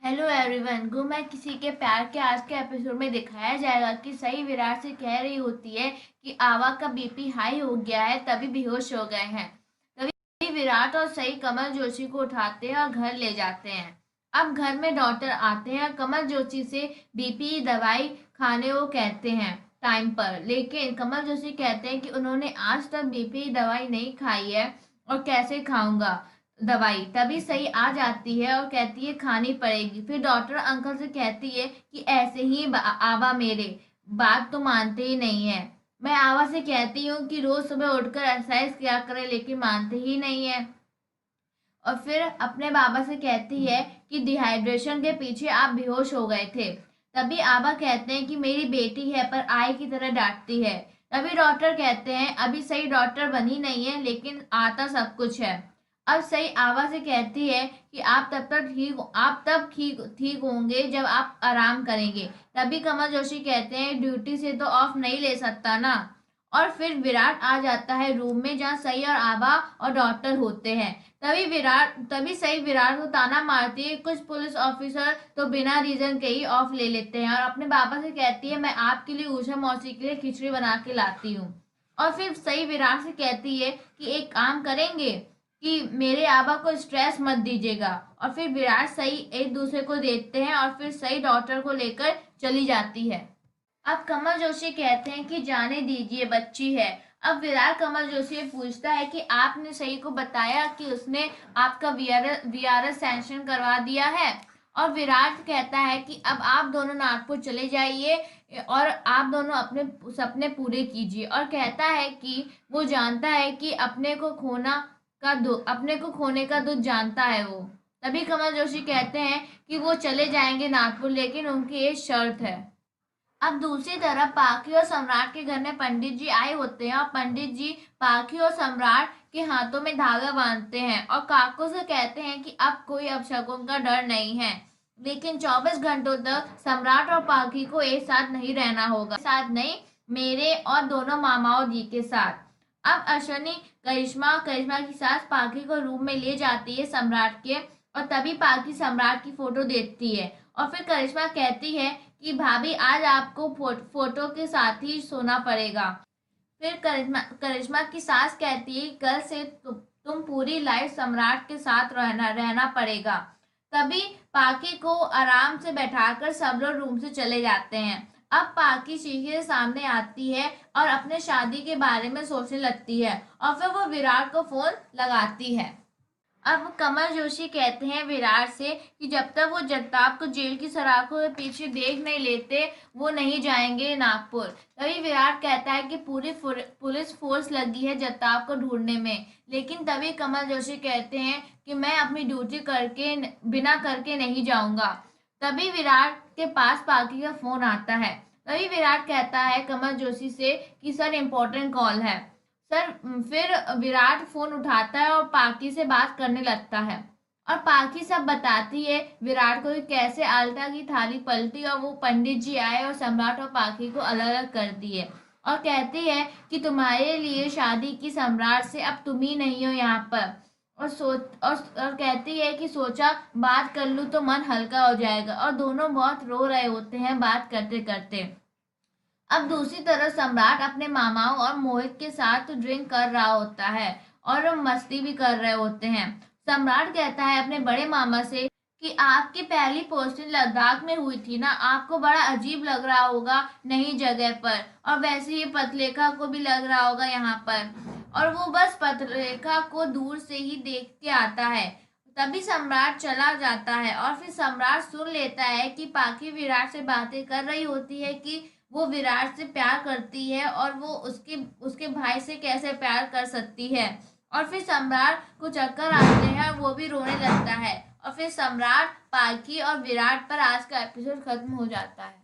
Hello everyone. गो मैं किसी के प्यार के आज के एपिसोड में दिखाया जाएगा कि सही विराट से कह रही होती है कि आवा का बीपी हाई हो गया है, तभी बेहोश हो गए हैं। तभी विराट और सही कमल जोशी को उठाते हैं और घर ले जाते हैं। अब घर में डॉक्टर आते हैं, कमल जोशी से बीपी दवाई खाने को कहते हैं टाइम पर, लेकिन कमल जोशी कहते हैं कि उन्होंने आज तक बीपी दवाई नहीं खाई है और कैसे खाऊंगा दवाई। तभी सही आ जाती है और कहती है खानी पड़ेगी। फिर डॉक्टर अंकल से कहती है कि ऐसे ही आवा मेरे बात तो मानते ही नहीं है। मैं आवा से कहती हूँ कि रोज सुबह उठकर एक्सरसाइज किया करे, लेकिन मानते ही नहीं है। और फिर अपने बाबा से कहती है कि डिहाइड्रेशन के पीछे आप बेहोश हो गए थे। तभी आबा कहते हैं कि मेरी बेटी है पर आय की तरह डांटती है। तभी डॉक्टर कहते हैं अभी सही डॉक्टर बनी नहीं है, लेकिन आता सब कुछ है। अब सही आबा से कहती है कि आप तब ठीक होंगे जब आप आराम करेंगे। तभी कमल जोशी कहते हैं ड्यूटी से तो ऑफ नहीं ले सकता ना। और फिर विराट आ जाता है रूम में जहाँ सही और आबा और डॉक्टर होते हैं। तभी सही विराट को ताना मारती है। कुछ पुलिस ऑफिसर तो बिना रीजन के ही ऑफ ले लेते हैं और अपने पापा से कहती है मैं आपके लिए उषा मौसी के लिए खिचड़ी बना के लाती हूँ। और फिर सही विराट से कहती है कि एक काम करेंगे कि मेरे आबा को स्ट्रेस मत दीजिएगा। और फिर विराट सही एक दूसरे को देखते हैं और फिर सही डॉक्टर को लेकर चली जाती है। अब कमल जोशी कहते हैं कि जाने दीजिए, बच्ची है। अब विराट कमल जोशी से पूछता है कि आपने सही को बताया कि उसने आपका वीआरएस सैंक्शन करवा दिया है। और विराट कहता है कि अब आप दोनों नागपुर चले जाइए और आप दोनों अपने सपने पूरे कीजिए। और कहता है कि वो जानता है कि अपने को खोने का दुख जानता है वो। तभी कमल जोशी कहते हैं कि वो चले जाएंगे नागपुर, लेकिन उनकी एक शर्त है। अब दूसरी तरफ पाखी और सम्राट के घर में पंडित जी आए होते हैं और पंडित जी पाखी और सम्राट के हाथों में धागा बांधते हैं और काको से कहते हैं कि अब कोई अपशकुन का डर नहीं है। लेकिन 24 घंटों तक सम्राट और पाखी को एक साथ नहीं रहना होगा, साथ नहीं, मेरे और दोनों मामाओं जी के साथ। अब अश्वनी करिश्मा की सास पाखी को रूम में ले जाती है सम्राट के। और तभी पाखी सम्राट की फोटो देखती है और फिर करिश्मा कहती है कि भाभी आज आपको फोटो के साथ ही सोना पड़ेगा। फिर करिश्मा की सास कहती है कल से तुम पूरी लाइफ सम्राट के साथ रहना पड़ेगा। तभी पाकी को आराम से बैठाकर सब लोग रूम से चले जाते हैं। अब पाकी शीशे के सामने आती है और अपने शादी के बारे में सोचने लगती है और फिर वो विराट को फोन लगाती है। अब कमल जोशी कहते हैं विराट से कि जब तक वो जगताप को जेल की सलाखों के पीछे देख नहीं लेते वो नहीं जाएंगे नागपुर। तभी विराट कहता है कि पूरी पुलिस फोर्स लगी है जगताप को ढूंढने में, लेकिन तभी कमल जोशी कहते हैं कि मैं अपनी ड्यूटी करके बिना करके नहीं जाऊंगा। तभी विराट के पास पाकी का फोन आता है। तभी विराट कहता है कमल जोशी से कि सर इम्पोर्टेंट कॉल है सर। फिर विराट फोन उठाता है और पाकी से बात करने लगता है और पाकी सब बताती है विराट को कि कैसे आल्टा की थाली पलटी और वो पंडित जी आए और सम्राट और पाकी को अलग अलग कर दिए। और कहती है कि तुम्हारे लिए शादी की सम्राट से, अब तुम ही नहीं हो यहाँ पर। और कहती है कि सोचा बात कर लूँ तो मन हल्का हो जाएगा। और दोनों बहुत रो रहे होते हैं बात करते करते। अब दूसरी तरफ सम्राट अपने मामाओं और मोहित के साथ ड्रिंक कर रहा होता है और मस्ती भी कर रहे होते हैं। सम्राट कहता है अपने बड़े मामा से कि आपकी पहली पोस्टिंग लद्दाख में हुई थी ना, आपको बड़ा अजीब लग रहा होगा नई जगह पर, और वैसे ही पतलेखा को भी लग रहा होगा यहाँ पर। और वो बस पतलेखा को दूर से ही देख के आता है। तभी सम्राट चला जाता है और फिर सम्राट सुन लेता है कि पाखी विराट से बातें कर रही होती है कि वो विराट से प्यार करती है और वो उसके भाई से कैसे प्यार कर सकती है। और फिर सम्राट को चक्कर आते हैं और वो भी रोने लगता है। और फिर सम्राट, पाखी और विराट पर आज का एपिसोड खत्म हो जाता है।